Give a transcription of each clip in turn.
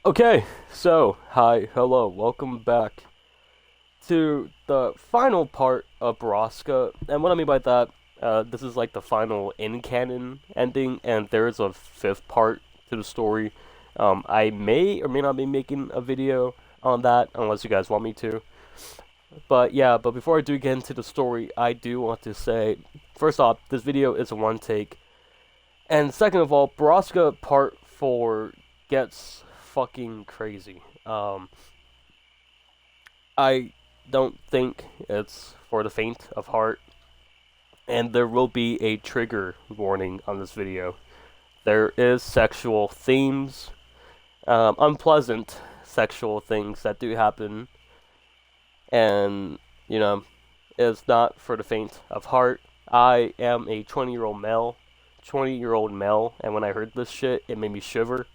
Okay, so, hi, hello, welcome back to the final part of Borrasca. And what I mean by that, this is like the final in-canon ending, and there's a fifth part to the story. I may or may not be making a video on that, unless you guys want me to. But yeah, but before I do get into the story, I do want to say, first off, this video is a one take. And second of all, Borrasca Part 4 gets fucking crazy. I don't think it's for the faint of heart, and there will be a trigger warning on this video. There is sexual themes, unpleasant sexual things that do happen, and, you know, it's not for the faint of heart. I am a 20-year-old male, and when I heard this shit, it made me shiver,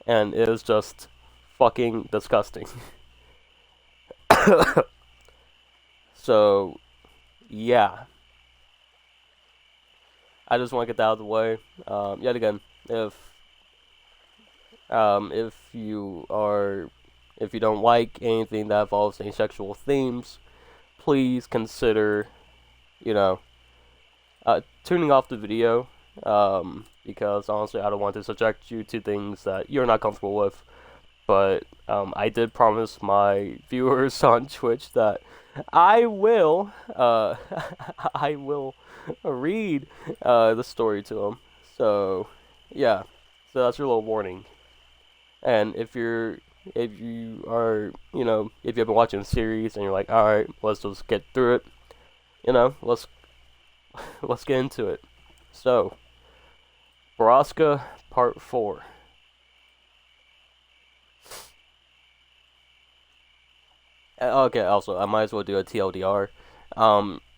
and it was just fucking disgusting. So, yeah. I just want to get that out of the way. Yet again, if you don't like anything that involves any sexual themes, please consider, you know, tuning off the video. Because honestly, I don't want to subject you to things that you're not comfortable with. But I did promise my viewers on Twitch that I will, I will read the story to them. So yeah, so that's your little warning. And if you are, if you've been watching the series and you're like, all right, let's just get through it. Let's let's get into it. So, Borrasca Part 4. Okay, also, I might as well do a TLDR.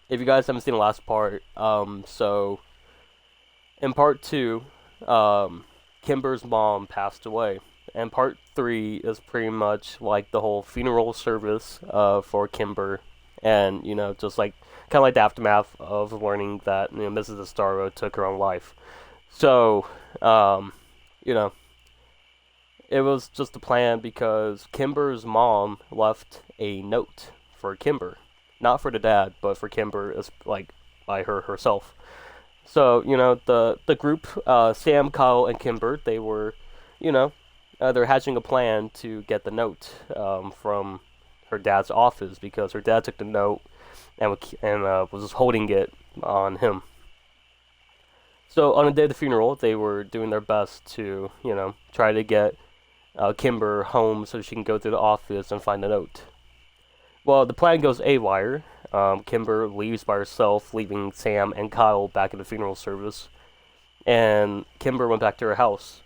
If you guys haven't seen the last part, so in part 2, Kimber's mom passed away. And part 3 is pretty much like the whole funeral service for Kimber. And, just like, kind of like the aftermath of learning that, Mrs. Astaro took her own life. So, you know, it was just a plan because Kimber's mom left a note for Kimber. Not for the dad, but for Kimber, as like by her herself. So, the group, Sam, Kyle, and Kimber, they were, they're hatching a plan to get the note from her dad's office because her dad took the note and was just holding it on him. So on the day of the funeral, they were doing their best to, try to get Kimber home so she can go to the office and find the note. Well, the plan goes awry. Kimber leaves by herself, leaving Sam and Kyle back at the funeral service. And Kimber went back to her house.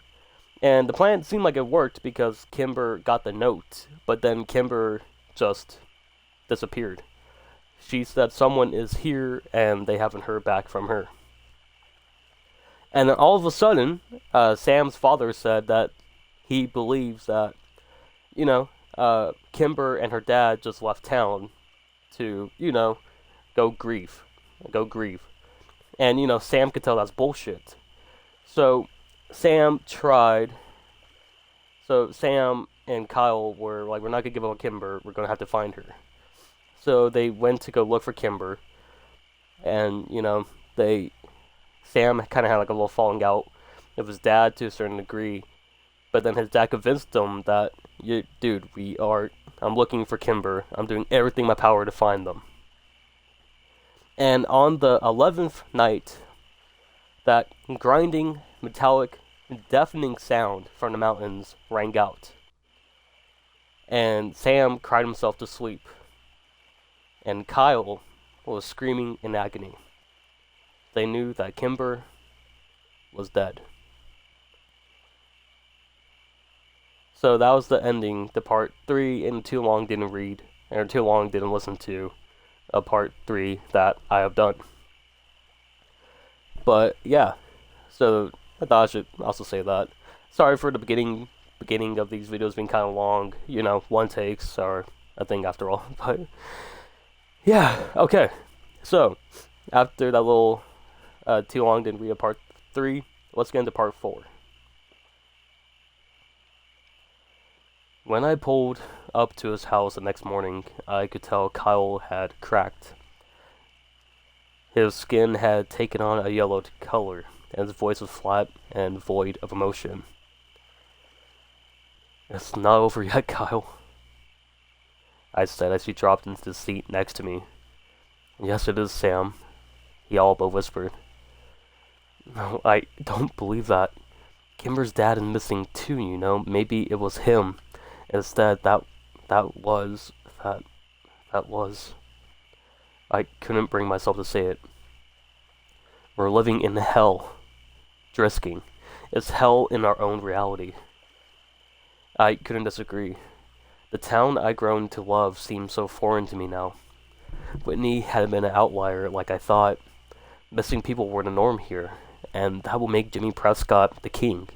And the plan seemed like it worked because Kimber got the note, but then Kimber just disappeared. She said someone is here and they haven't heard back from her. And then all of a sudden, Sam's father said that he believes that, Kimber and her dad just left town to, go grieve. Go grieve. And, Sam could tell that's bullshit. So, Sam tried. So, Sam and Kyle were like, we're not going to give up on Kimber. We're going to have to find her. So, they went to go look for Kimber. And, Sam kind of had like a little falling out with his dad to a certain degree. But then his dad convinced him that, dude, I'm looking for Kimber. I'm doing everything in my power to find them. And on the 11th night, that grinding, metallic, deafening sound from the mountains rang out. And Sam cried himself to sleep. And Kyle was screaming in agony. They knew that Kimber was dead. So that was the ending to part 3, and too long didn't read, or too long didn't listen to a part 3 that I have done. But yeah, so I thought I should also say that. Sorry for the beginning of these videos being kind of long, one takes are a thing after all. But yeah, okay. So after that little too long didn't read a part 3, let's get into part 4. When I pulled up to his house the next morning, I could tell Kyle had cracked. His skin had taken on a yellowed color, and his voice was flat and void of emotion. "It's not over yet, Kyle," I said as he dropped into the seat next to me. "Yes, it is, Sam," he all but whispered. "No, I don't believe that. Kimber's dad is missing too, you know. Maybe it was him. Instead, that was, that was... I couldn't bring myself to say it. We're living in hell. Drisking. It's hell in our own reality." I couldn't disagree. The town I'd grown to love seemed so foreign to me now. Whitney had been an outlier like I thought. Missing people were the norm here, and that would make Jimmy Prescott the king.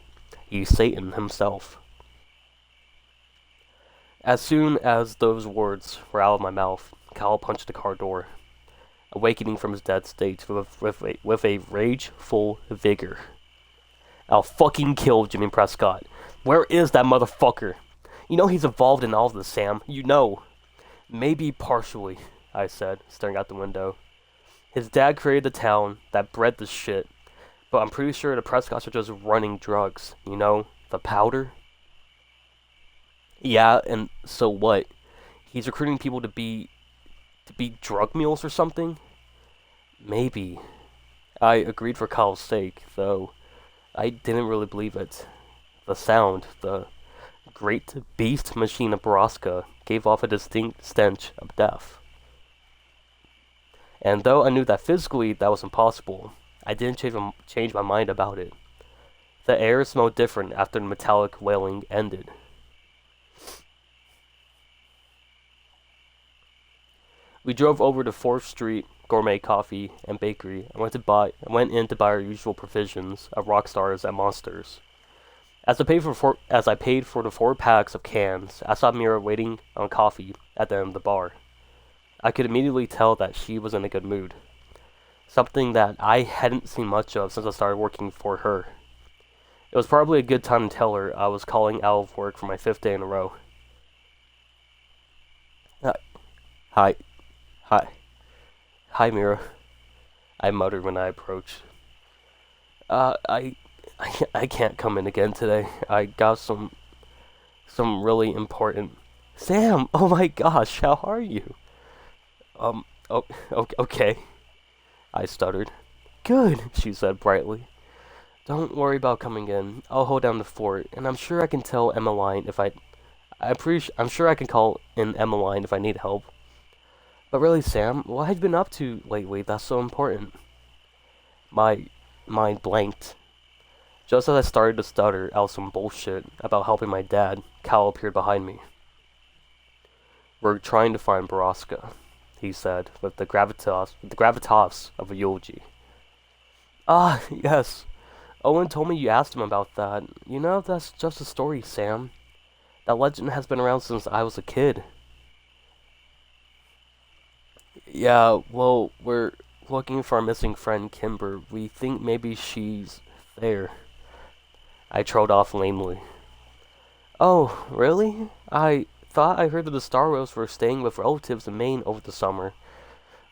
He's Satan himself. As soon as those words were out of my mouth, Kyle punched the car door, awakening from his dead state with a rageful vigor. "I'll fucking kill Jimmy Prescott. Where is that motherfucker? You know he's involved in all of this, Sam. You know." "Maybe partially," I said, staring out the window. "His dad created the town that bred this shit, but I'm pretty sure the Prescotts are just running drugs. You know, the powder?" "Yeah, and so what? He's recruiting people to be drug mules or something?" "Maybe." I agreed for Kyle's sake, though I didn't really believe it. The sound, the great beast machine of Borrasca, gave off a distinct stench of death. And though I knew that physically that was impossible, I didn't change my mind about it. The air smelled different after the metallic wailing ended. We drove over to 4th Street Gourmet Coffee and Bakery and went in to buy our usual provisions of Rockstars and Monsters. As I paid for the 4 packs of cans, I saw Mira waiting on coffee at the end of the bar. I could immediately tell that she was in a good mood, something that I hadn't seen much of since I started working for her. It was probably a good time to tell her I was calling out of work for my 5th day in a row. Hi. Hi, Mira," I muttered when I approached. I can't come in again today. I got some really important..." "Sam, oh my gosh, how are you?" Oh, okay," I stuttered. "Good," she said brightly. "Don't worry about coming in. I'll hold down the fort, and I'm sure I can tell Emmeline if I'm sure I can call in Emmeline if I need help. But really, Sam, what have you been up to lately that's so important?" My mind blanked. Just as I started to stutter out some bullshit about helping my dad, Cal appeared behind me. "We're trying to find Borrasca," he said, with the gravitas of a eulogy. "Ah, yes. Owen told me you asked him about that. You know, that's just a story, Sam. That legend has been around since I was a kid." "Yeah, well, we're looking for our missing friend Kimber. We think maybe she's there." I trolled off lamely. "Oh, really? I thought I heard that the Starros were staying with relatives in Maine over the summer.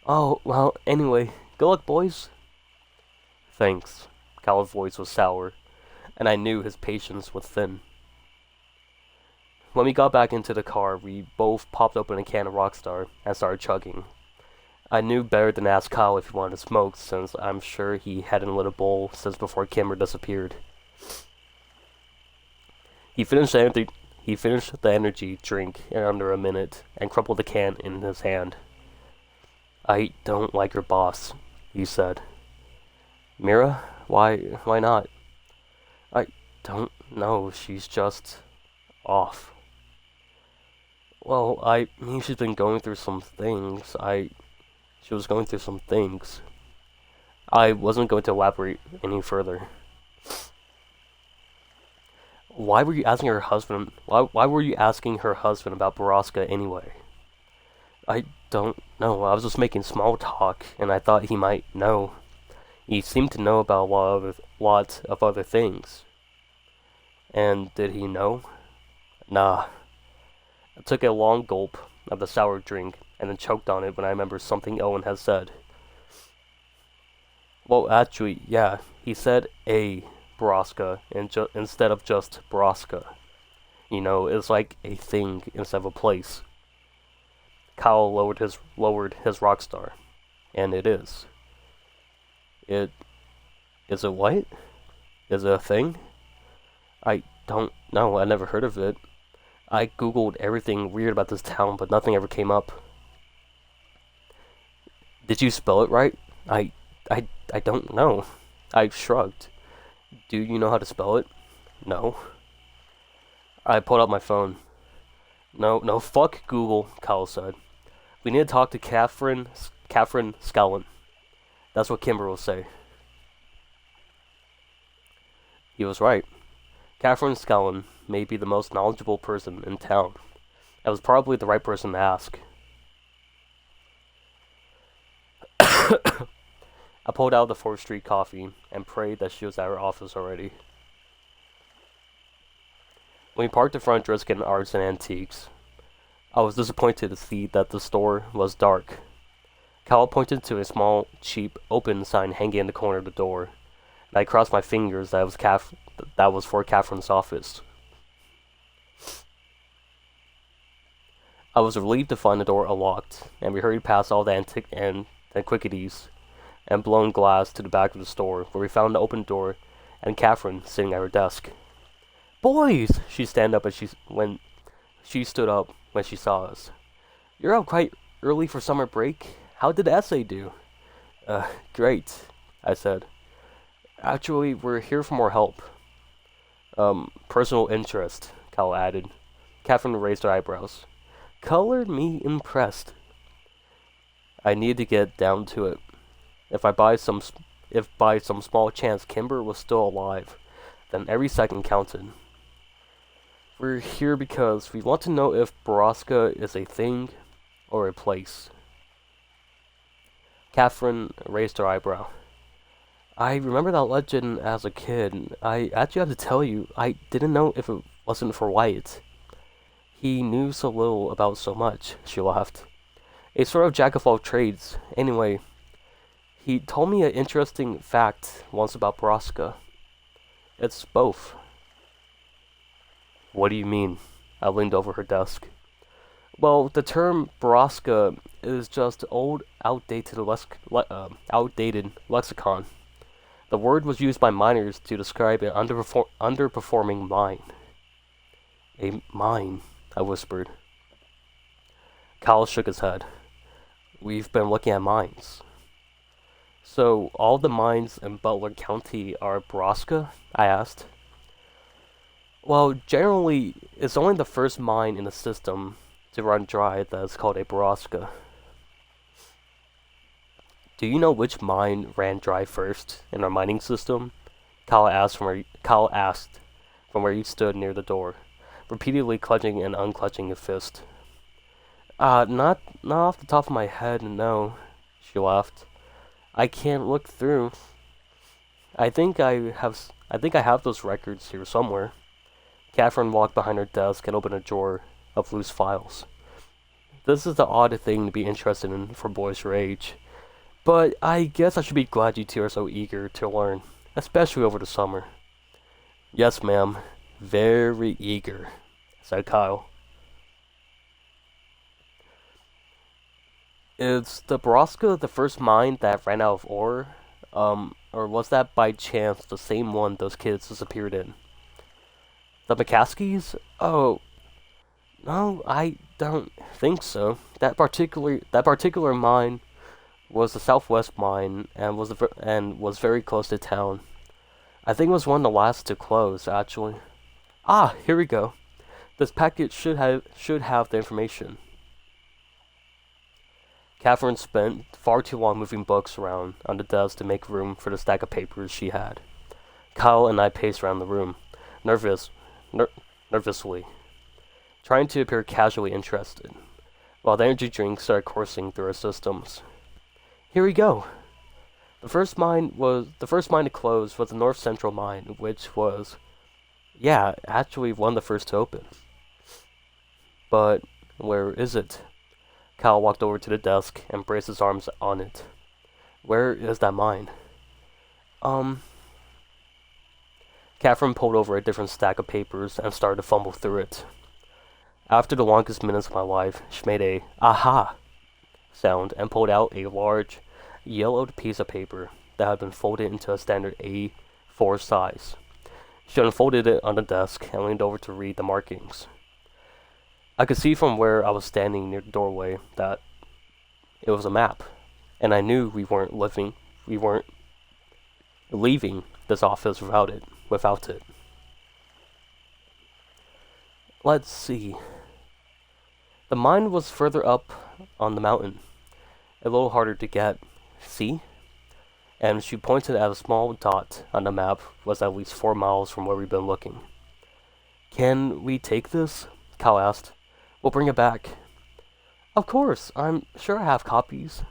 Oh, well, anyway, good luck, boys." "Thanks." Cal's voice was sour, and I knew his patience was thin. When we got back into the car, we both popped open a can of Rockstar and started chugging. I knew better than ask Kyle if he wanted to smoke, since I'm sure he hadn't lit a bowl since before Kimber disappeared. He finished the energy drink in under a minute and crumpled the can in his hand. "I don't like your boss," he said. "Mira? Why not?" "I don't know. She's just off." "Well, I mean, she's been going through some things. She was going through some things." I wasn't going to elaborate any further. Why were you asking her husband about Borrasca anyway?" "I don't know. I was just making small talk, and I thought he might know. He seemed to know about a lot of other things." "And did he know?" "Nah. I took a long gulp of the sour drink and then choked on it when I remembered something Owen had said. Well, actually, yeah, he said a Borrasca instead of just Borrasca. You know, it's like a thing instead of a place. Kyle lowered his rock star, and it is. It is it what? Is it a thing? I don't know. I never heard of it. I googled everything weird about this town, but nothing ever came up. Did you spell it right? I don't know. I shrugged. Do you know how to spell it? No. I pulled out my phone. No, fuck Google, Kyle said. We need to talk to Catherine Scallon. That's what Kimber will say. He was right. Catherine Scallon may be the most knowledgeable person in town. I was probably the right person to ask. I pulled out the 4th Street coffee and prayed that she was at her office already. When we parked in front of Driskin Arts and Antiques, I was disappointed to see that the store was dark. Cal pointed to a small, cheap, open sign hanging in the corner of the door, and I crossed my fingers that was for Catherine's office. I was relieved to find the door unlocked, and we hurried past all the antiquities and blown glass to the back of the store, where we found the open door and Catherine sitting at her desk. "Boys!" she stood up when she saw us. "You're out quite early for summer break. How did the essay do?" Great," I said. "Actually, we're here for more help." Personal interest," Cal added. Catherine raised her eyebrows. "Colored me impressed." I needed to get down to it. If by some small chance Kimber was still alive, then every second counted. "We're here because we want to know if Borrasca is a thing or a place." Catherine raised her eyebrow. "I remember that legend as a kid. I actually have to tell you, I didn't know if it wasn't for Wyatt. He knew so little about so much," she laughed. "A sort of jack of all trades. Anyway, he told me an interesting fact once about Borrasca. It's both." "What do you mean?" I leaned over her desk. "Well, the term Borrasca is just outdated lexicon. The word was used by miners to describe an underperforming mine." "A mine," I whispered. Kyle shook his head. "We've been looking at mines." "So all the mines in Butler County are Borrasca?" I asked. "Well, generally, it's only the first mine in the system to run dry that is called a Borrasca." "Do you know which mine ran dry first in our mining system?" Kyle asked from where he stood near the door, repeatedly clutching and unclutching a fist. Not off the top of my head, no," she laughed. "I can't look through. I think I have those records here somewhere." Catherine walked behind her desk and opened a drawer of loose files. "This is the odd thing to be interested in for boys your age. But I guess I should be glad you two are so eager to learn, especially over the summer." "Yes, ma'am. Very eager," said Kyle. "Is the Borrasca the first mine that ran out of ore? Or was that by chance the same one those kids disappeared in?" "The McCaskies? Oh, no, I don't think so. That particular mine was the Southwest mine and was very close to town. I think it was one of the last to close, actually. Ah, here we go. This packet should have the information." Catherine spent far too long moving books around on the desk to make room for the stack of papers she had. Kyle and I paced around the room, nervously, trying to appear casually interested, while the energy drinks started coursing through our systems. "Here we go. The first mine to close was the North Central mine, which was, yeah, actually one of the first to open." But where is it? Kyle walked over to the desk and braced his arms on it. Where is that mine? Catherine pulled over a different stack of papers and started to fumble through it. After the longest minutes of my life, she made a aha sound and pulled out a large, yellowed piece of paper that had been folded into a standard A4 size. She unfolded it on the desk and leaned over to read the markings. I could see from where I was standing near the doorway that it was a map, and I knew we weren't leaving this office without it. Let's see. The mine was further up on the mountain, a little harder to get. See? And she pointed at a small dot on the map was at least 4 miles from where we've been looking. Can we take this? Kyle asked. We'll bring it back. Of course, I'm sure I have copies.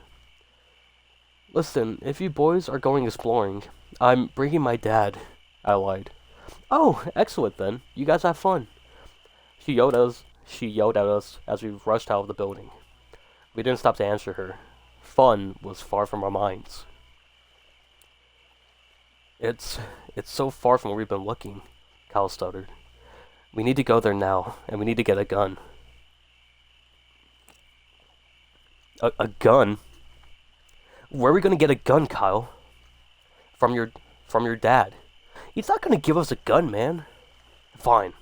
Listen, if you boys are going exploring, I'm bringing my dad, I lied. Oh, excellent then. You guys have fun. She yelled at us as we rushed out of the building. We didn't stop to answer her. Fun was far from our minds. It's so far from where we've been looking, Kyle stuttered. We need to go there now, and we need to get a gun. A gun? Where are we gonna get a gun, Kyle? From your dad. He's not gonna give us a gun, man. Fine.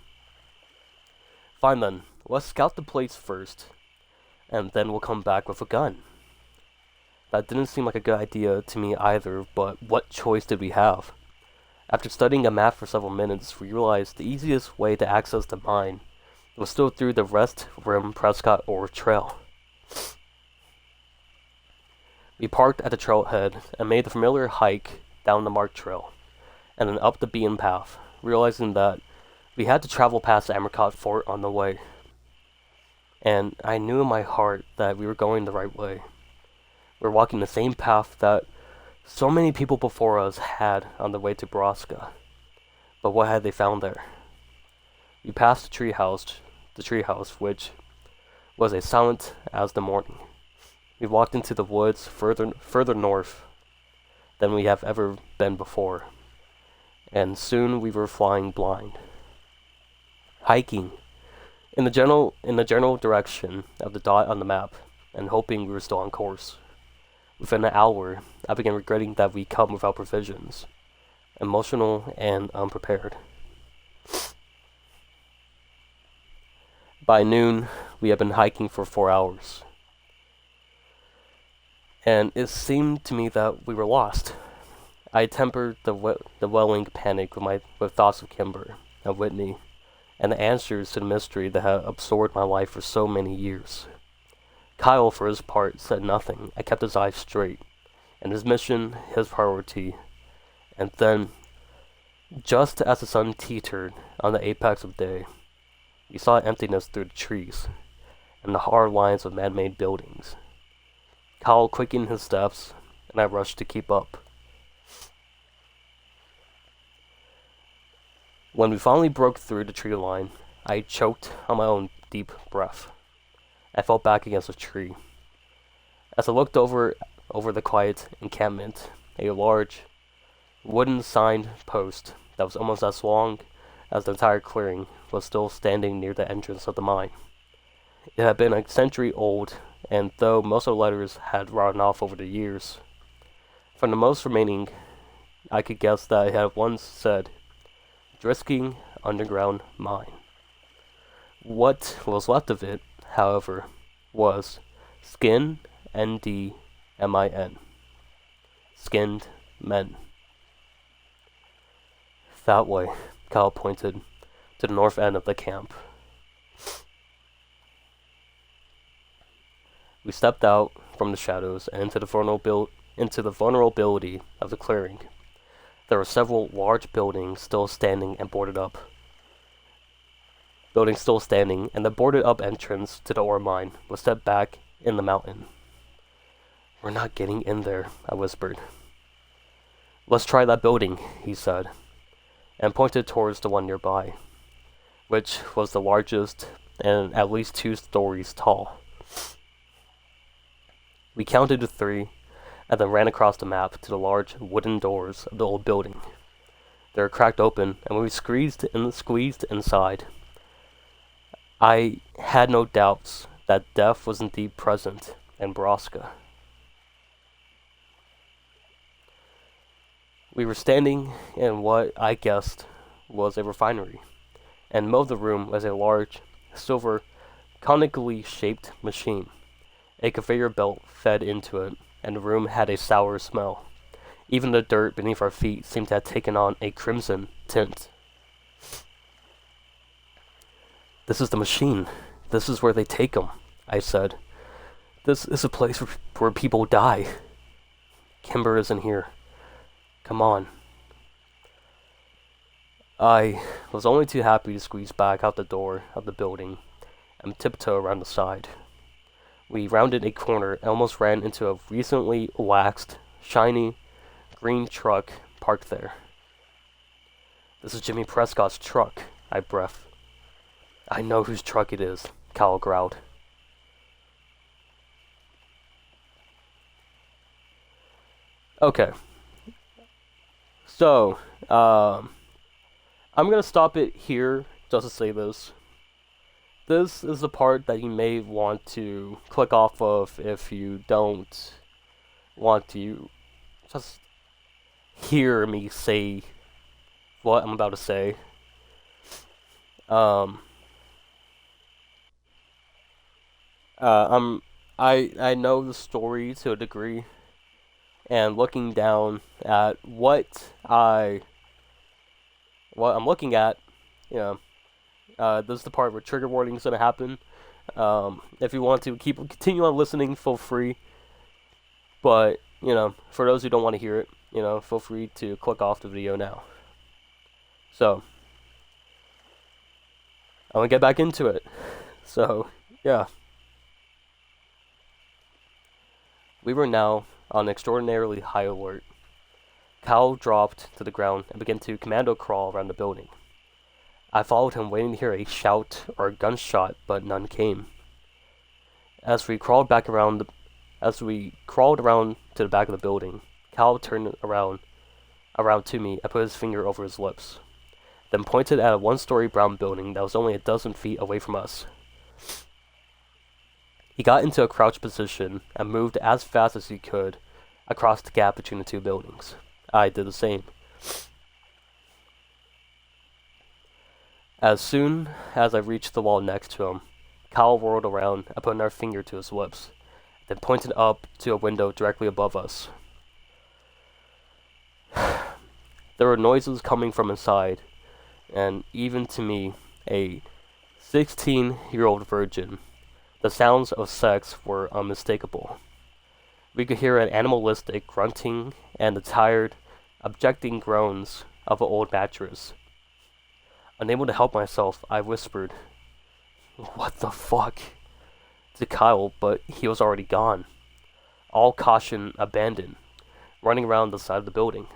Fine then. Let's scout the place first, and then we'll come back with a gun. That didn't seem like a good idea to me either, but what choice did we have? After studying a map for several minutes, we realized the easiest way to access the mine was still through the Rest Rim Prescott Ore Trail. We parked at the trailhead and made the familiar hike down the marked trail, and then up the beaten path, realizing that we had to travel past the Amercott Fort on the way. And I knew in my heart that we were going the right way. We were walking the same path that so many people before us had on the way to Borrasca. But what had they found there? We passed the treehouse, which was as silent as the morning. We walked into the woods further north than we have ever been before, and soon we were flying blind. Hiking in the general direction of the dot on the map, and hoping we were still on course. Within an hour, I began regretting that we come without provisions, emotional and unprepared. By noon, we had been hiking for 4 hours, and it seemed to me that we were lost. I tempered the welling panic with thoughts of Kimber and Whitney, and the answers to the mystery that had absorbed my life for so many years. Kyle, for his part, said nothing and kept his eyes straight, and his mission his priority. And then, just as the sun teetered on the apex of day, we saw emptiness through the trees and the hard lines of man-made buildings. Kyle quickened his steps, and I rushed to keep up. When we finally broke through the tree line, I choked on my own deep breath. I fell back against a tree. As I looked over the quiet encampment, a large, wooden signed post that was almost as long as the entire clearing was still standing near the entrance of the mine. It had been a century old, and though most of the letters had rotted off over the years, from the most remaining, I could guess that it had once said, Drisking Underground Mine. What was left of it, however, was Skin, N-D-M-I-N. Skinned men. That way, Kyle pointed to the north end of the camp. We stepped out from the shadows and into the vulnerability of the clearing. There were several large buildings still standing, and the boarded up entrance to the ore mine was set back in the mountain. We're not getting in there, I whispered. Let's try that building, he said, and pointed towards the one nearby, which was the largest and at least 2 stories tall. We counted to 3, and then ran across the map to the large wooden doors of the old building. They were cracked open, and when we squeezed inside, I had no doubts that death was indeed present in Borrasca. We were standing in what I guessed was a refinery, and in the middle of the room was a large, silver, conically shaped machine. A conveyor belt fed into it, and the room had a sour smell. Even the dirt beneath our feet seemed to have taken on a crimson tint. "This is the machine. This is where they take 'em," I said. "This is a place where people die. Kimber isn't here. Come on." I was only too happy to squeeze back out the door of the building and tiptoe around the side. We rounded a corner and almost ran into a recently waxed, shiny, green truck parked there. "This is Jimmy Prescott's truck," I breathed. "I know whose truck it is," Kyle growled. Okay. So, I'm gonna stop it here just to say this. This is the part that you may want to click off of if you don't want to just hear me say what I'm about to say. I know the story to a degree, and looking down at what I'm looking at, you know, this is the part where trigger warning is gonna happen. If you want to continue on listening, feel free. But for those who don't want to hear it, feel free to click off the video now. So I'm gonna get back into it. So yeah, we were now on extraordinarily high alert. Kyle dropped to the ground and began to commando crawl around the building. I followed him, waiting to hear a shout or a gunshot, but none came. As we crawled around to the back of the building, Kyle turned around to me and put his finger over his lips, then pointed at a one-story brown building that was only a dozen feet away from us. He got into a crouched position and moved as fast as he could across the gap between the two buildings. I did the same. As soon as I reached the wall next to him, Kyle whirled around and put another finger to his lips, then pointed up to a window directly above us. There were noises coming from inside, and even to me, a 16-year-old virgin, the sounds of sex were unmistakable. We could hear an animalistic grunting and the tired, objecting groans of an old mattress. Unable to help myself, I whispered, "What the fuck?" to Kyle, but he was already gone. All caution abandoned, running around the side of the building.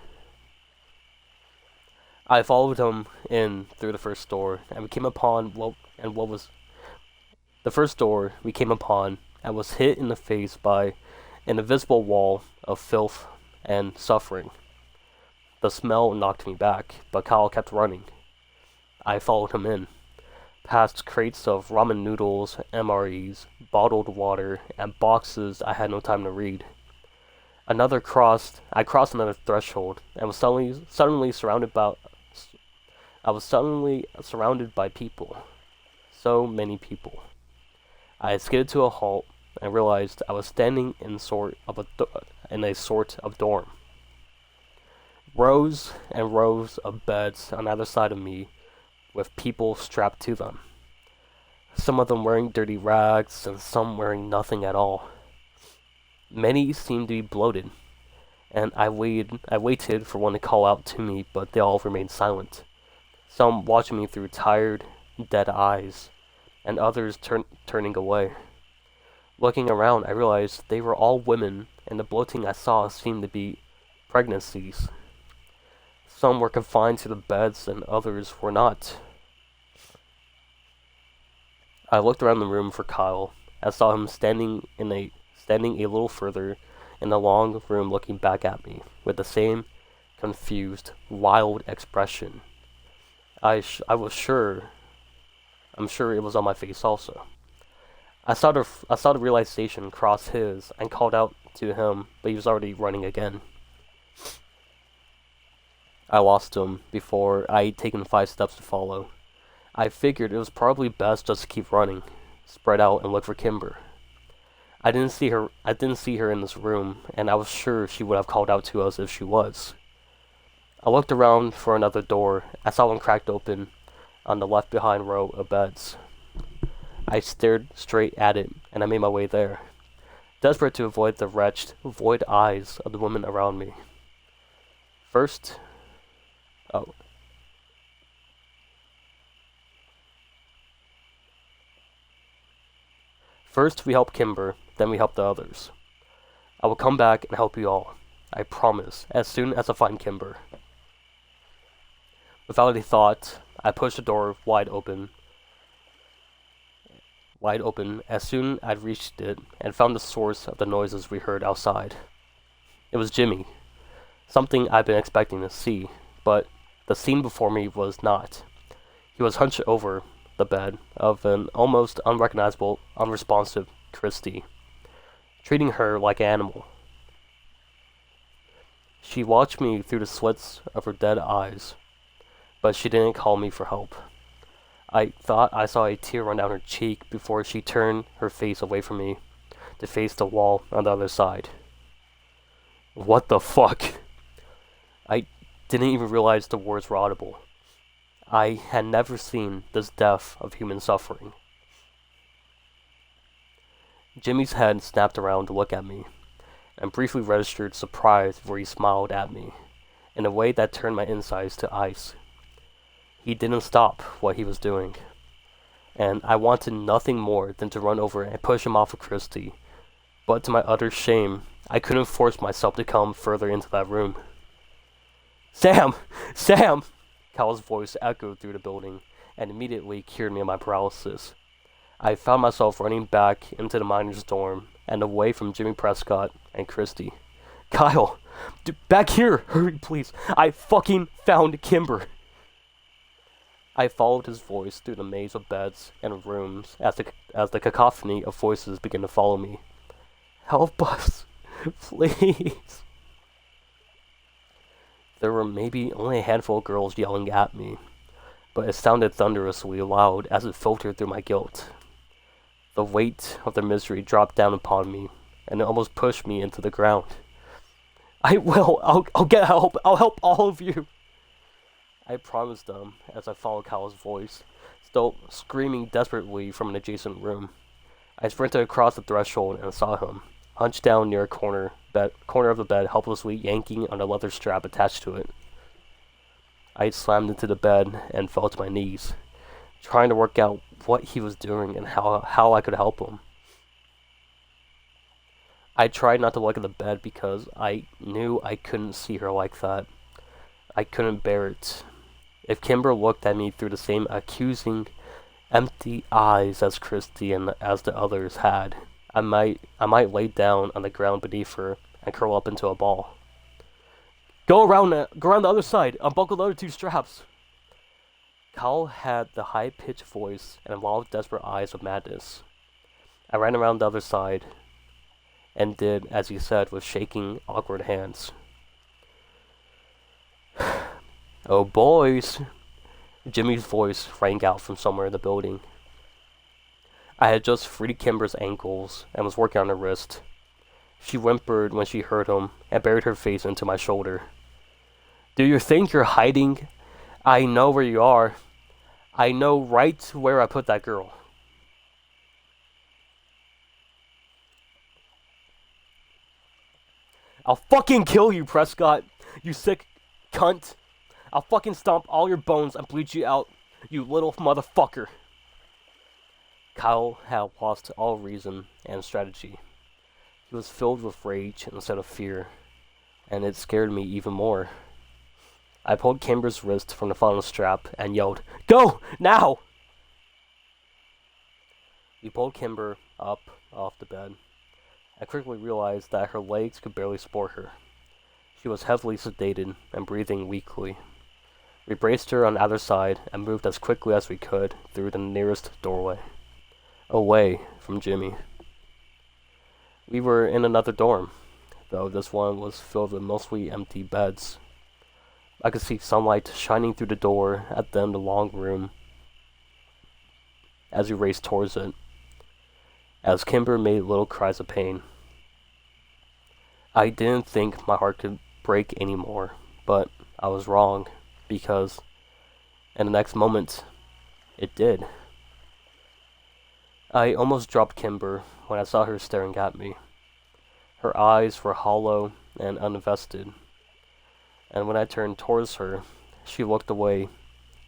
I followed him in through the first door, and we came upon the first door we came upon and was hit in the face by an invisible wall of filth and suffering. The smell knocked me back, but Kyle kept running. I followed him in, past crates of ramen noodles, MREs, bottled water, and boxes I had no time to read. I crossed another threshold and was suddenly surrounded by people. So many people. I had skidded to a halt and realized I was standing in a sort of dorm. Rows and rows of beds on either side of me, with people strapped to them. Some of them wearing dirty rags and some wearing nothing at all. Many seemed to be bloated, and I waited for one to call out to me, but they all remained silent. Some watching me through tired, dead eyes, and others turning away. Looking around, I realized they were all women, and the bloating I saw seemed to be pregnancies. Some were confined to the beds, and others were not. I looked around the room for Kyle. I saw him standing a little further in the long room looking back at me with the same confused, wild expression. I'm sure it was on my face also. I saw the realization cross his and called out to him, but he was already running again. I lost him before I'd taken 5 steps to follow. I figured it was probably best just to keep running, spread out and look for Kimber. I didn't see her in this room, and I was sure she would have called out to us if she was. I looked around for another door. I saw one cracked open on the left behind row of beds. I stared straight at it, and I made my way there, desperate to avoid the wretched, void eyes of the women around me. First, oh, First we help Kimber, then we help the others. I will come back and help you all. I promise, as soon as I find Kimber. Without any thought, I pushed the door wide open as soon as I'd reached it and found the source of the noises we heard outside. It was Jimmy, something I'd been expecting to see, but the scene before me was not. He was hunched over the bed of an almost unrecognizable, unresponsive Christie, treating her like an animal. She watched me through the slits of her dead eyes, but she didn't call me for help. I thought I saw a tear run down her cheek before she turned her face away from me to face the wall on the other side. What the fuck? I didn't even realize the words were audible. I had never seen this depth of human suffering. Jimmy's head snapped around to look at me, and briefly registered surprise before he smiled at me, in a way that turned my insides to ice. He didn't stop what he was doing, and I wanted nothing more than to run over and push him off of Christie, but to my utter shame, I couldn't force myself to come further into that room. Sam! Sam! Kyle's voice echoed through the building, and immediately cured me of my paralysis. I found myself running back into the miner's dorm, and away from Jimmy Prescott and Christie. Kyle! Back here! Hurry, please! I fucking found Kimber! I followed his voice through the maze of beds and rooms as the cacophony of voices began to follow me. Help us! Please! There were maybe only a handful of girls yelling at me, but it sounded thunderously loud as it filtered through my guilt. The weight of their misery dropped down upon me, and it almost pushed me into the ground. I will! I'll get help! I'll help all of you! I promised them as I followed Kyle's voice, still screaming desperately from an adjacent room. I sprinted across the threshold and saw him, hunched down near a corner of the bed, helplessly yanking on a leather strap attached to it. I slammed into the bed and fell to my knees, trying to work out what he was doing and how I could help him. I tried not to look at the bed because I knew I couldn't see her like that. I couldn't bear it. If Kimber looked at me through the same accusing, empty eyes as Christie and as the others had, I might lay down on the ground beneath her and curl up into a ball. Go around the other side. Unbuckle the other 2 straps. Kyle had the high-pitched voice and wild, desperate eyes of madness. I ran around the other side and did as he said with shaking, awkward hands. Oh, boys! Jimmy's voice rang out from somewhere in the building. I had just freed Kimber's ankles and was working on her wrist. She whimpered when she heard him and buried her face into my shoulder. Do you think you're hiding? I know where you are. I know right where I put that girl. I'll fucking kill you, Prescott, you sick cunt. I'll fucking stomp all your bones and bleed you out, you little motherfucker. Kyle had lost all reason and strategy. He was filled with rage instead of fear, and it scared me even more. I pulled Kimber's wrist from the final strap and yelled, Go! Now! We pulled Kimber up off the bed. I quickly realized that her legs could barely support her. She was heavily sedated and breathing weakly. We braced her on either side and moved as quickly as we could through the nearest doorway, away from Jimmy. We were in another dorm, though this one was filled with mostly empty beds. I could see sunlight shining through the door at the end of the long room as we raced towards it, as Kimber made little cries of pain. I didn't think my heart could break anymore, but I was wrong, because in the next moment, it did. I almost dropped Kimber when I saw her staring at me. Her eyes were hollow and uninvested, and when I turned towards her, she looked away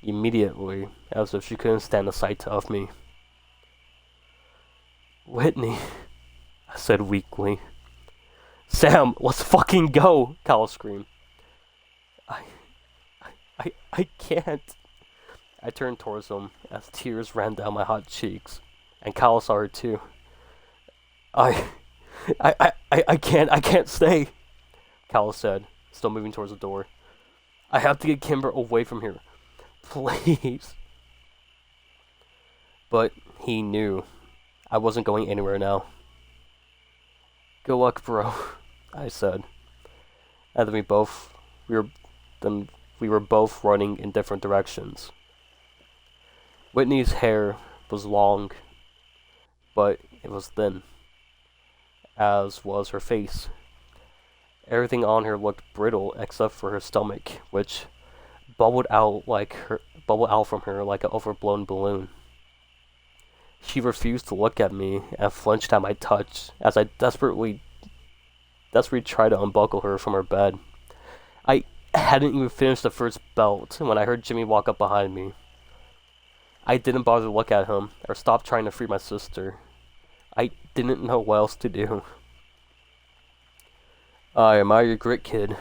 immediately, as if she couldn't stand the sight of me. "Whitney," I said weakly. "Sam, let's fucking go!" Kyle screamed. I can't. I turned towards him as tears ran down my hot cheeks, and Kyle saw her too. I can't stay," Kyle said, still moving towards the door. "I have to get Kimber away from here. Please." But he knew I wasn't going anywhere now. "Good luck, bro," I said. And then we were both running in different directions. Whitney's hair was long, but it was thin, as was her face. Everything on her looked brittle except for her stomach, which bubbled out from her like an overblown balloon. She refused to look at me and flinched at my touch as I desperately tried to unbuckle her from her bed. I hadn't even finished the first belt when I heard Jimmy walk up behind me. I didn't bother to look at him or stop trying to free my sister. I didn't know what else to do. "I admire your grit, kid,"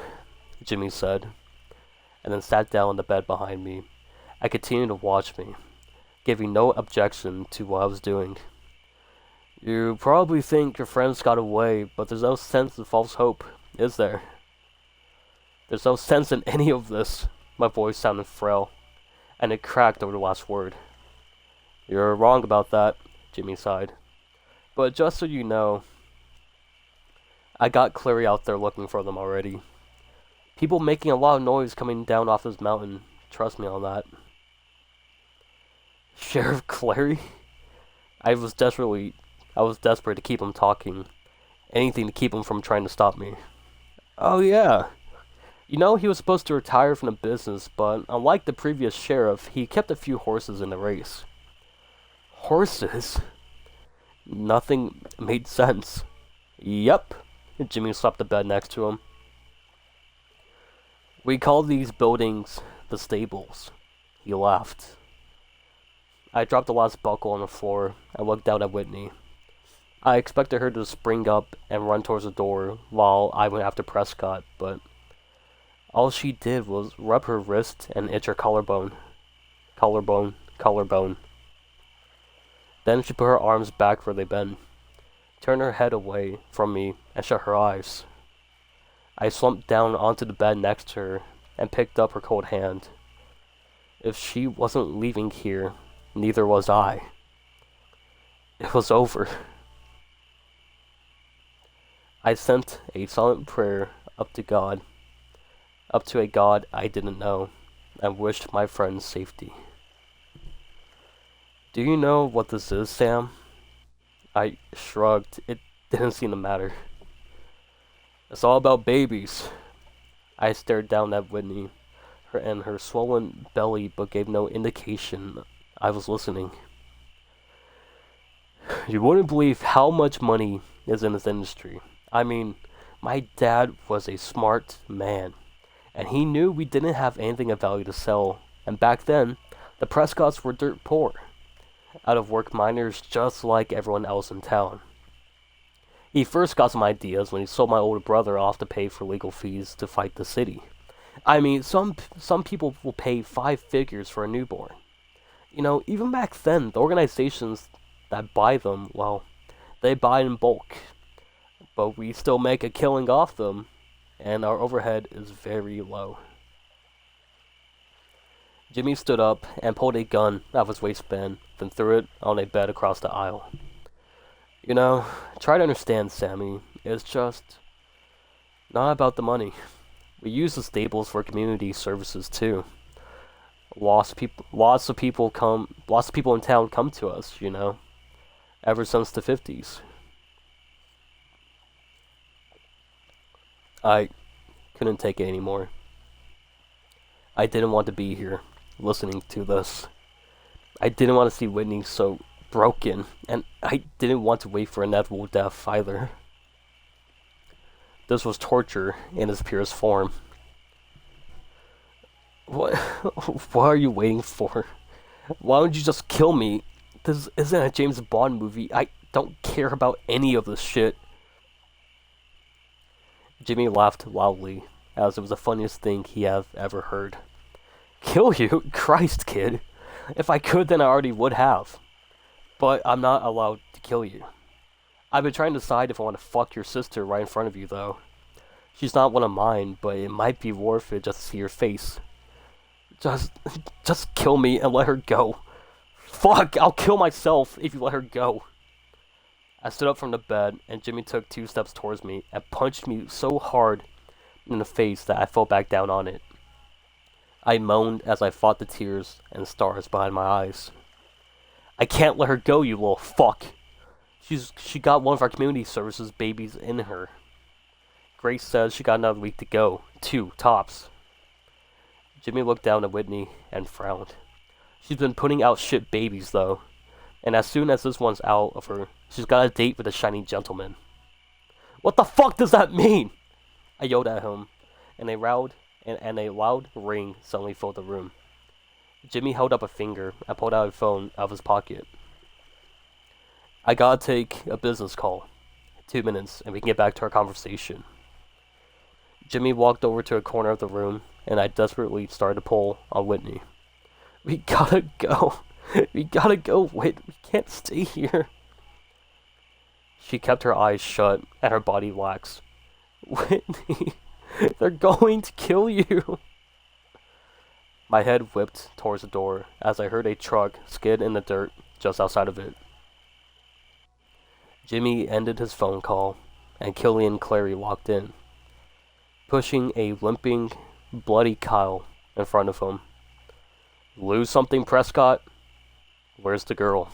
Jimmy said, and then sat down on the bed behind me. I continued to watch me, giving no objection to what I was doing. "You probably think your friends got away, but there's no sense in false hope, is there? There's no sense in any of this." My voice sounded frail, and it cracked over the last word. "You're wrong about that," Jimmy sighed. "But just so you know, I got Clary out there looking for them already. People making a lot of noise coming down off this mountain. Trust me on that." "Sheriff Clary?" I was desperate to keep him talking. Anything to keep him from trying to stop me. "Oh yeah. You know, he was supposed to retire from the business, but unlike the previous sheriff, he kept a few horses in the race." "Horses?" Nothing made sense. "Yep." Jimmy slapped the bed next to him. "We call these buildings the stables." He laughed. I dropped the last buckle on the floor and looked down at Whitney. I expected her to spring up and run towards the door while I went after Prescott, but all she did was rub her wrist and itch her collarbone. Collarbone. Then she put her arms back where they'd been, turned her head away from me, and shut her eyes. I slumped down onto the bed next to her and picked up her cold hand. If she wasn't leaving here, neither was I. It was over. I sent a silent prayer up to a God I didn't know, and wished my friends safety. "Do you know what this is, Sam?" I shrugged. It didn't seem to matter. "It's all about babies." I stared down at Whitney and her swollen belly, but gave no indication I was listening. "You wouldn't believe how much money is in this industry. I mean, my dad was a smart man, and he knew we didn't have anything of value to sell, and back then, the Prescotts were dirt poor, out-of-work miners just like everyone else in town. He first got some ideas when he sold my older brother off to pay for legal fees to fight the city. I mean, some people will pay 5 figures for a newborn. You know, even back then, the organizations that buy them, well, they buy in bulk, but we still make a killing off them, and our overhead is very low. Jimmy stood up and pulled a gun out of his waistband, then threw it on a bed across the aisle. You know, try to understand, Sammy. It's just not about the money. We use the stables for community services too. Lots of people in town come to us, you know, ever since the 50s. I couldn't take it anymore. I didn't want to be here, listening to this. I didn't want to see Whitney so broken, and I didn't want to wait for inevitable death either. This was torture in its purest form. What? What are you waiting for? Why don't you just kill me? This isn't a James Bond movie. I don't care about any of this shit. Jimmy laughed loudly, as it was the funniest thing he had ever heard. Kill you? Christ, kid. If I could, then I already would have. But I'm not allowed to kill you. I've been trying to decide if I want to fuck your sister right in front of you, though. She's not one of mine, but it might be worth it just to see her face. Just kill me and let her go. Fuck, I'll kill myself if you let her go. I stood up from the bed, and Jimmy took 2 steps towards me and punched me so hard in the face that I fell back down on it. I moaned as I fought the tears and stars behind my eyes. I can't let her go, you little fuck. She got one of our community services babies in her. Grace says she got another week to go. 2, tops. Jimmy looked down at Whitney and frowned. She's been putting out shit babies, though. And as soon as this one's out of her, she's got a date with a shiny gentleman. What the fuck does that mean? I yelled at him, and a loud ring suddenly filled the room. Jimmy held up a finger and pulled out a phone out of his pocket. I gotta take a business call. 2 minutes, and we can get back to our conversation. Jimmy walked over to a corner of the room, and I desperately started to pull on Whitney. We gotta go. We gotta go, Whit. We can't stay here. She kept her eyes shut and her body lax. Whitney, they're going to kill you. My head whipped towards the door as I heard a truck skid in the dirt just outside of it. Jimmy ended his phone call, and Killian Clary walked in, pushing a limping, bloody Kyle in front of him. Lose something, Prescott? Where's the girl?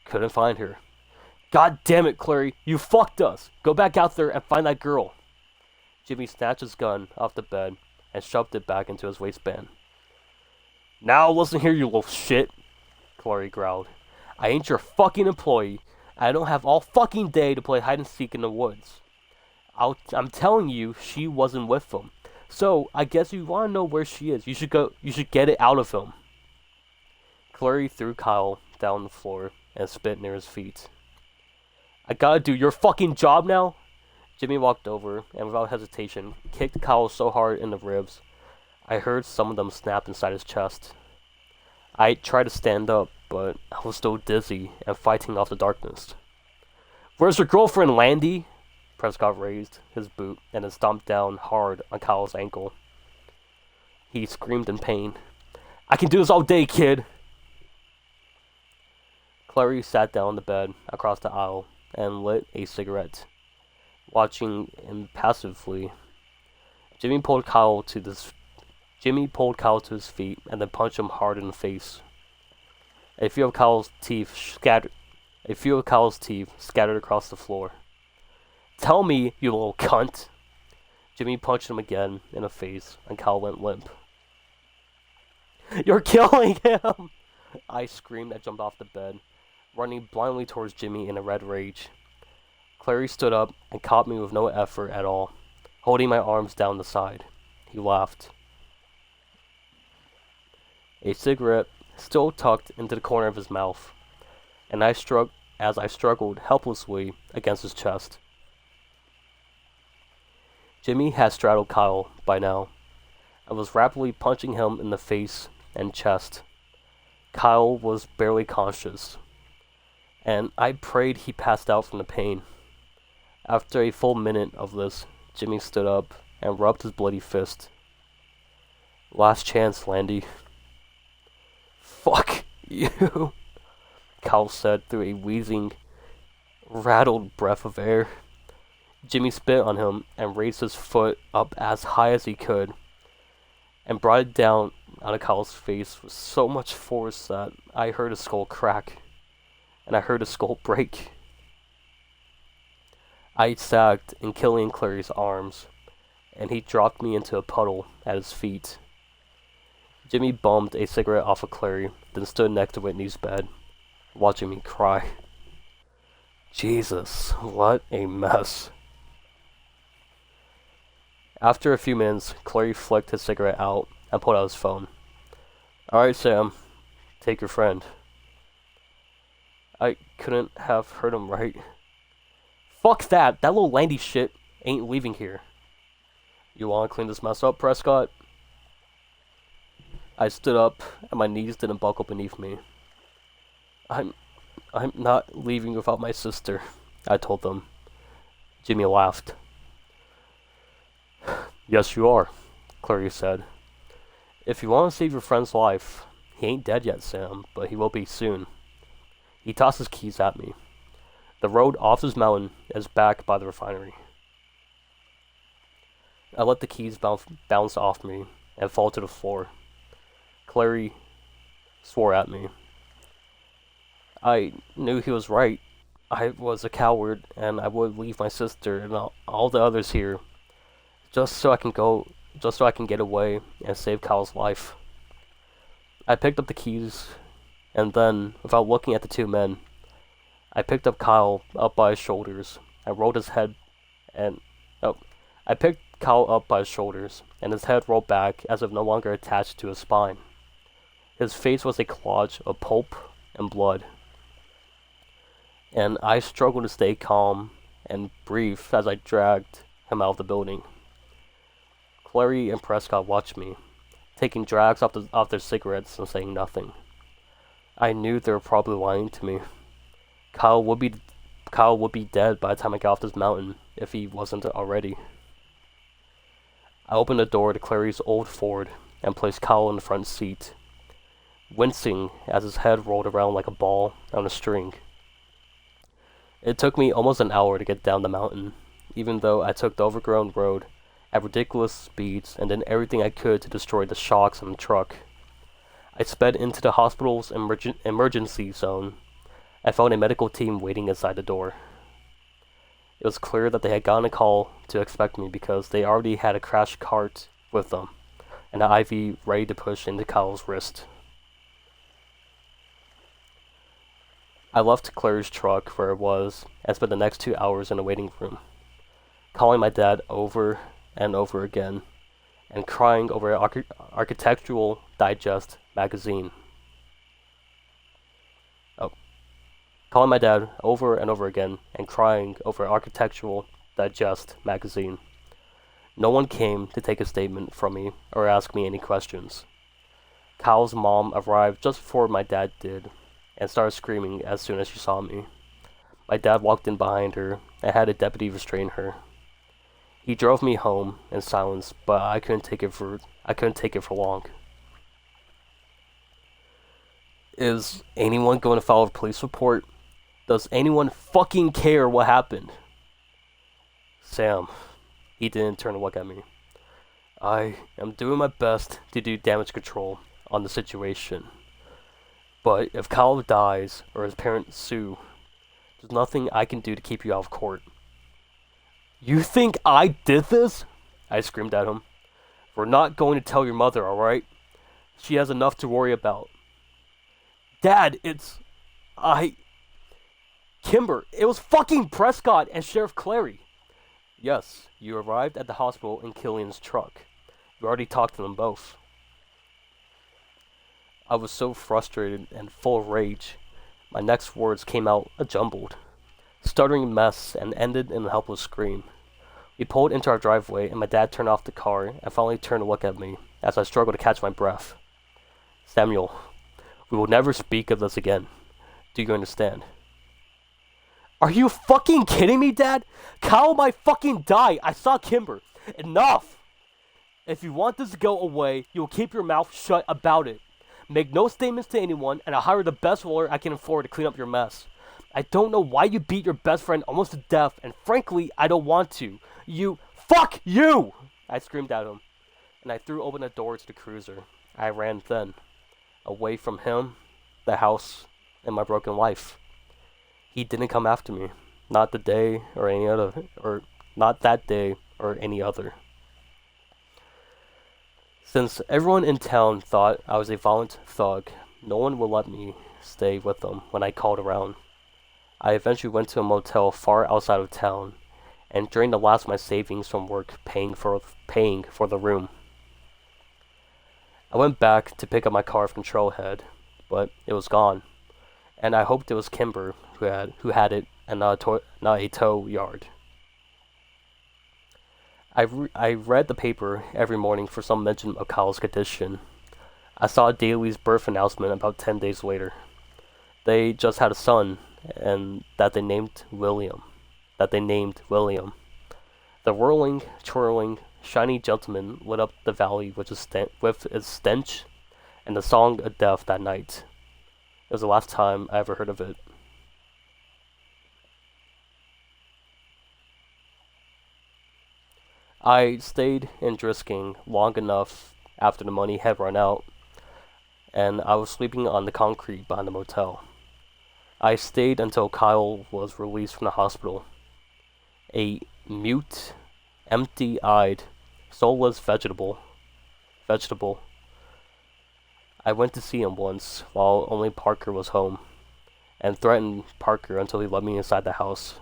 Couldn't find her. God damn it, Clary, you fucked us! Go back out there and find that girl! Jimmy snatched his gun off the bed and shoved it back into his waistband. Now listen here, you little shit, Clary growled. I ain't your fucking employee. I don't have all fucking day to play hide and seek in the woods. I'm telling you, she wasn't with him. So, I guess you want to know where she is. You should get it out of him. Clary threw Kyle down on the floor and spit near his feet. I gotta do your fucking job now? Jimmy walked over and without hesitation kicked Kyle so hard in the ribs, I heard some of them snap inside his chest. I tried to stand up, but I was still dizzy and fighting off the darkness. Where's your girlfriend, Landy? Prescott raised his boot and then stomped down hard on Kyle's ankle. He screamed in pain. I can do this all day, kid! Clary sat down on the bed across the aisle and lit a cigarette, watching impassively. Jimmy pulled Kyle to his feet and then punched him hard in the face. A few of Kyle's teeth scattered across the floor. Tell me, you little cunt! Jimmy punched him again in the face, and Kyle went limp. You're killing him! I screamed and jumped off the bed, running blindly towards Jimmy in a red rage. Clary stood up and caught me with no effort at all, holding my arms down the side. He laughed. A cigarette still tucked into the corner of his mouth, and I struggled helplessly against his chest. Jimmy had straddled Kyle by now, and was rapidly punching him in the face and chest. Kyle was barely conscious. and I prayed he passed out from the pain. After a full minute of this, Jimmy stood up and rubbed his bloody fist. Last chance, Landy. Fuck you, Kyle said through a wheezing, rattled breath of air. Jimmy spit on him and raised his foot up as high as he could and brought it down on Kyle's face with so much force that I heard his skull crack and I heard his skull break. I sagged in Killian Clary's arms and he dropped me into a puddle at his feet. Jimmy bummed a cigarette off of Clary, then stood next to Whitney's bed, watching me cry. Jesus, what a mess. After a few minutes, Clary flicked his cigarette out and pulled out his phone. Alright, Sam, take your friend. I couldn't have heard him right. Fuck that! That little Landy shit ain't leaving here. You wanna clean this mess up, Prescott? I stood up, and my knees didn't buckle beneath me. I'm not leaving without my sister, I told them. Jimmy laughed. Yes, you are, Clary said. If you want to save your friend's life, he ain't dead yet, Sam, but he will be soon. He tossed his keys at me. The road off this mountain is back by the refinery. I let the keys bounce off me and fall to the floor. Clary swore at me. I knew he was right. I was a coward, and I would leave my sister and all the others here, just so I can get away and save Kyle's life. I picked up the keys, and then, without looking at the two men, I picked up Kyle up by his shoulders and rolled his head I picked Kyle up by his shoulders, and his head rolled back as if no longer attached to his spine. His face was a collage of pulp and blood, and I struggled to stay calm and brief as I dragged him out of the building. Clary and Prescott watched me, taking drags off their cigarettes and saying nothing. I knew they were probably lying to me. Kyle would be dead by the time I got off this mountain, if he wasn't already. I opened the door to Clary's old Ford and placed Kyle in the front seat, wincing as his head rolled around like a ball on a string. It took me almost an hour to get down the mountain, even though I took the overgrown road at ridiculous speeds and did everything I could to destroy the shocks on the truck. I sped into the hospital's emergency zone. I found a medical team waiting inside the door. It was clear that they had gotten a call to expect me because they already had a crash cart with them, and an IV ready to push into Kyle's wrist. I left Claire's truck where it was and spent the next 2 hours in the waiting room, calling my dad over and over again, and crying over an Architectural Digest magazine. Calling my dad over and over again and crying over Architectural Digest magazine. No one came to take a statement from me or ask me any questions. Kyle's mom arrived just before my dad did and started screaming as soon as she saw me. My dad walked in behind her and had a deputy restrain her. He drove me home in silence, but I couldn't take it for long. Is anyone going to file a police report? Does anyone fucking care what happened? Sam. He didn't turn to look at me. I am doing my best to do damage control on the situation. But if Kyle dies or his parents sue, there's nothing I can do to keep you out of court. You think I did this? I screamed at him. We're not going to tell your mother, alright? She has enough to worry about. Dad, Kimber, it was fucking Prescott and Sheriff Clary. Yes, you arrived at the hospital in Killian's truck. You already talked to them both. I was so frustrated and full of rage. My next words came out a jumbled, stuttering mess and ended in a helpless scream. We pulled into our driveway and my dad turned off the car and finally turned to look at me as I struggled to catch my breath. Samuel, we will never speak of this again. Do you understand? Are you fucking kidding me, Dad? Kyle might fucking die. I saw Kimber. Enough! If you want this to go away, you'll keep your mouth shut about it. Make no statements to anyone, and I'll hire the best lawyer I can afford to clean up your mess. I don't know why you beat your best friend almost to death, and frankly, I don't want to. Fuck you! I screamed at him, and I threw open the door to the cruiser. I ran then, away from him, the house, and my broken life. He didn't come after me. Not the day or any other, or not that day or any other. Since everyone in town thought I was a violent thug, no one would let me stay with them when I called around. I eventually went to a motel far outside of town, and drained the last of my savings from work paying for the room. I went back to pick up my car from Control Head, but it was gone, and I hoped it was Kimber who had it and not a tow yard. I read the paper every morning for some mention of Kyle's condition. I saw Daly's birth announcement about 10 days later. They just had a son, and that they named William. The whirling, twirling, shiny gentleman lit up the valley with its stench and the song of death that night. It was the last time I ever heard of it. I stayed in Drisking long enough after the money had run out, and I was sleeping on the concrete behind the motel. I stayed until Kyle was released from the hospital. A mute, empty-eyed, soulless vegetable. I went to see him once while only Parker was home, and threatened Parker until he let me inside the house.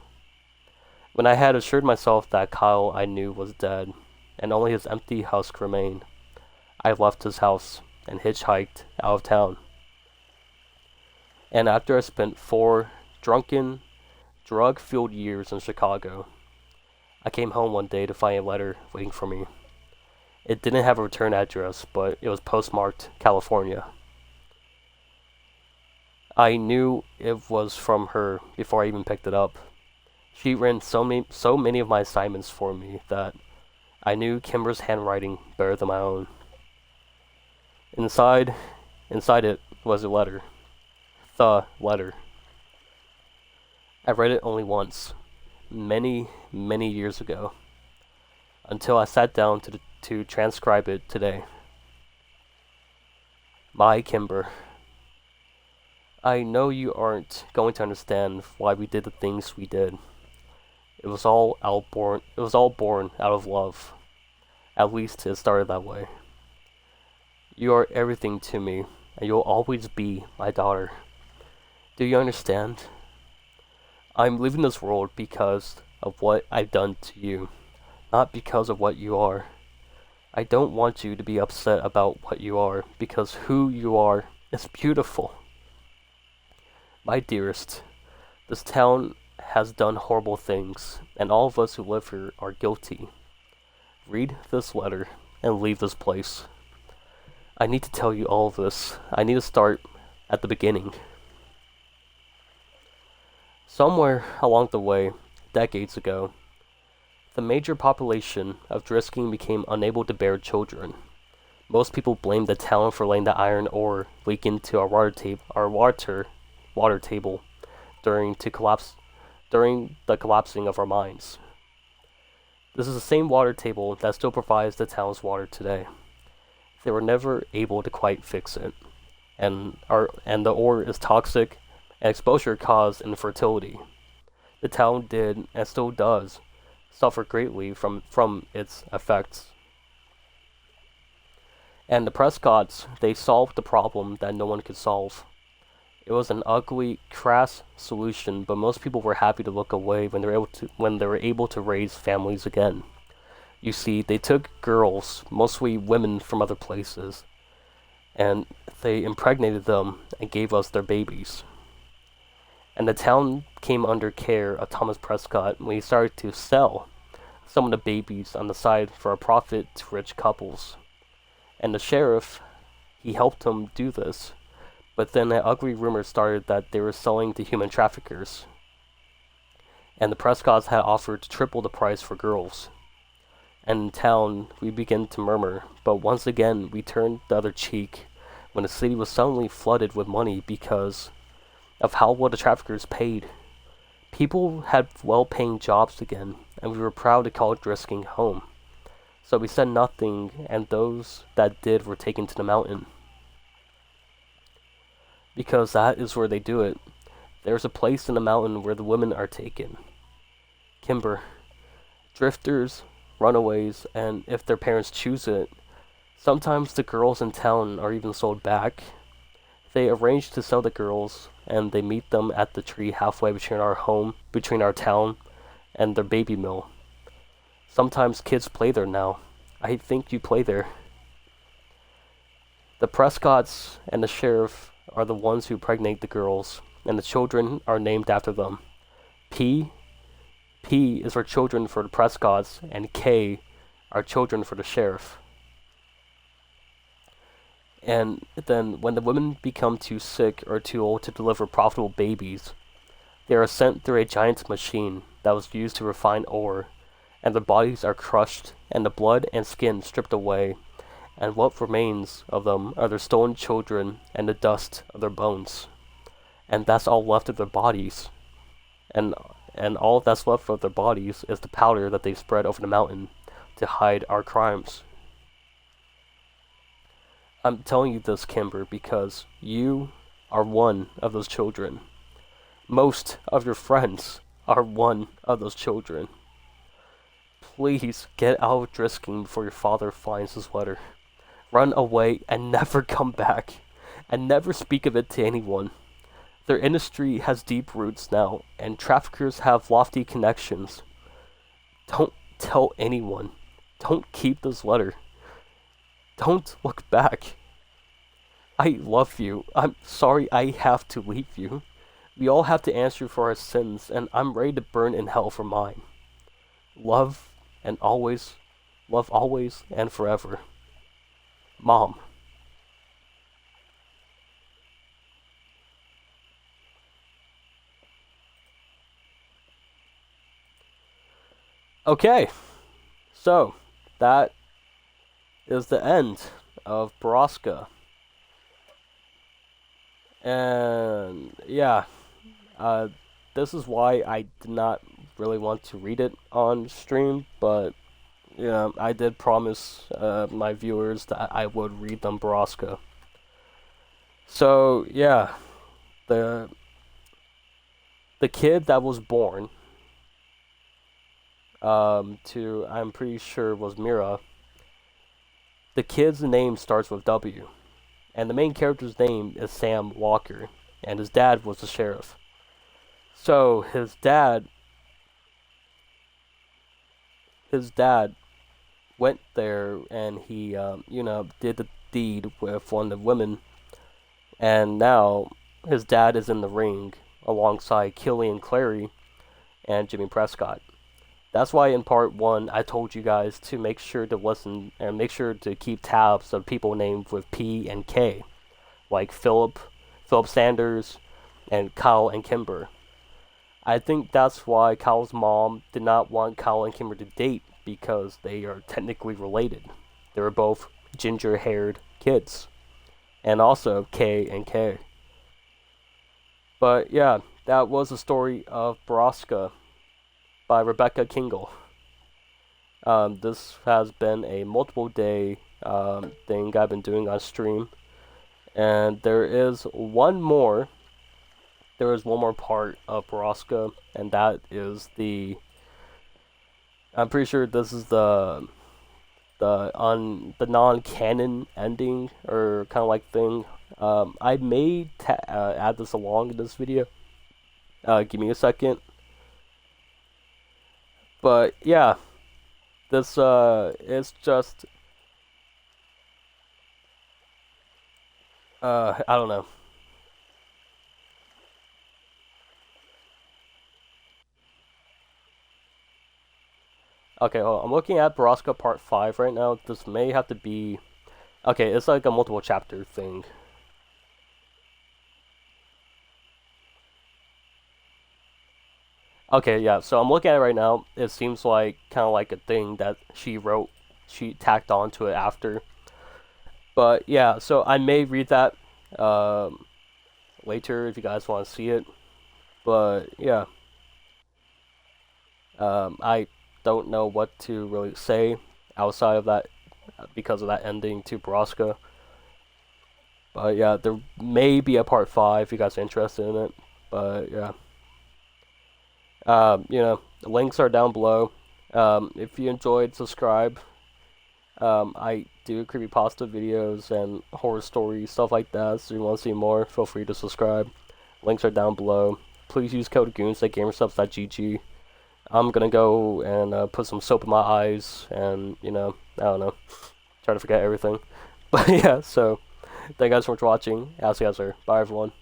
When I had assured myself that Kyle I knew was dead, and only his empty husk remained, I left his house and hitchhiked out of town. And after I spent 4 drunken, drug-fueled years in Chicago, I came home one day to find a letter waiting for me. It didn't have a return address, but it was postmarked California. I knew it was from her before I even picked it up. She ran so many of my assignments for me that I knew Kimber's handwriting better than my own. Inside it was a letter. The letter. I read it only once, many years ago, until I sat down to transcribe it today. My Kimber, I know you aren't going to understand why we did the things we did. It was all born out of love. At least it started that way. You are everything to me, and you'll always be my daughter. Do you understand? I'm leaving this world because of what I've done to you, not because of what you are. I don't want you to be upset about what you are, because who you are is beautiful. My dearest, this town has done horrible things, and all of us who live here are guilty. Read this letter and leave this place. I need to tell you all of this. I need to start at the beginning. Somewhere along the way, decades ago, the major population of Drisking became unable to bear children. Most people blamed the town for letting the iron ore leak into our water table during the collapsing of our mines. This is the same water table that still provides the town's water today. They were never able to quite fix it, and the ore is toxic, and exposure caused infertility. The town did, and still does, suffer greatly from its effects. And the Prescotts, they solved the problem that no one could solve. It was an ugly, crass solution, but most people were happy to look away when they were able to raise families again. You see, they took girls, mostly women from other places, and they impregnated them and gave us their babies. And the town came under care of Thomas Prescott when he started to sell some of the babies on the side for a profit to rich couples. And the sheriff, he helped him do this. But then an ugly rumor started that they were selling to human traffickers. and the Prescotts had offered to triple the price for girls. And in town, we began to murmur, but once again we turned the other cheek when the city was suddenly flooded with money because of how well the traffickers paid. People had well-paying jobs again, and we were proud to call it risking home. So we said nothing, and those that did were taken to the mountain. Because that is where they do it. There's a place in the mountain where the women are taken. Kimber. Drifters, runaways, and if their parents choose it, sometimes the girls in town are even sold back. They arrange to sell the girls, and they meet them at the tree halfway between our town, and their baby mill. Sometimes kids play there now. I think you play there. The Prescotts and the sheriff are the ones who pregnate the girls, and the children are named after them. P is for children for the Prescotts, and K are children for the sheriff. And then when the women become too sick or too old to deliver profitable babies, they are sent through a giant machine that was used to refine ore, and their bodies are crushed and the blood and skin stripped away, and what remains of them are their stolen children and the dust of their bones. And that's all left of their bodies. And all that's left of their bodies is the powder that they've spread over the mountain to hide our crimes. I'm telling you this, Kimber, because you are one of those children. Most of your friends are one of those children. Please get out of Drisking before your father finds his letter. Run away and never come back, and never speak of it to anyone. Their industry has deep roots now, and traffickers have lofty connections. Don't tell anyone. Don't keep this letter. Don't look back. I love you. I'm sorry I have to leave you. We all have to answer for our sins, and I'm ready to burn in hell for mine. Love always and forever. Mom. Okay, so that is the end of Borrasca. And yeah, this is why I did not really want to read it on stream, but yeah, I did promise my viewers that I would read them Borrasca. So yeah, the kid that was born to I'm pretty sure was Mira. The kid's name starts with W, and the main character's name is Sam Walker, and his dad was the sheriff. So his dad went there and he did the deed with one of the women, and now his dad is in the ring alongside Killian Clary and Jimmy Prescott. That's why in part 1 I told you guys to make sure to listen and make sure to keep tabs of people named with P and K, like Philip Sanders, and Kyle and Kimber. I think that's why Kyle's mom did not want Kyle and Kimber to date, because they are technically related. They were both ginger-haired kids. And also K and K. But yeah, that was the story of Borrasca by Rebecca Kingle. This has been a multiple day thing I've been doing on stream. And there is one more part of Borrasca, and that is I'm pretty sure this is the non-canon ending or kind of like thing. I may add this along in this video. Give me a second. But yeah, this is just I don't know. Okay, hold on. I'm looking at Borrasca Part 5 right now. This may have to be... Okay, it's like a multiple chapter thing. Okay, yeah. So I'm looking at it right now. It seems like kind of like a thing that she wrote, she tacked onto it after. But yeah, so I may read that um, later if you guys want to see it. But yeah, I don't know what to really say outside of that because of that ending to Borrasca. But yeah, there may be a part five if you guys are interested in it. But yeah, the links are down below. If you enjoyed, subscribe. I do creepypasta videos and horror stories, stuff like that. So if you want to see more, feel free to subscribe. Links are down below. Please use code GOONS at gamersubs.gg. I'm gonna go and put some soap in my eyes and, I don't know, try to forget everything. But yeah, so thank you guys so much for watching. I'll see you guys later. Bye, everyone.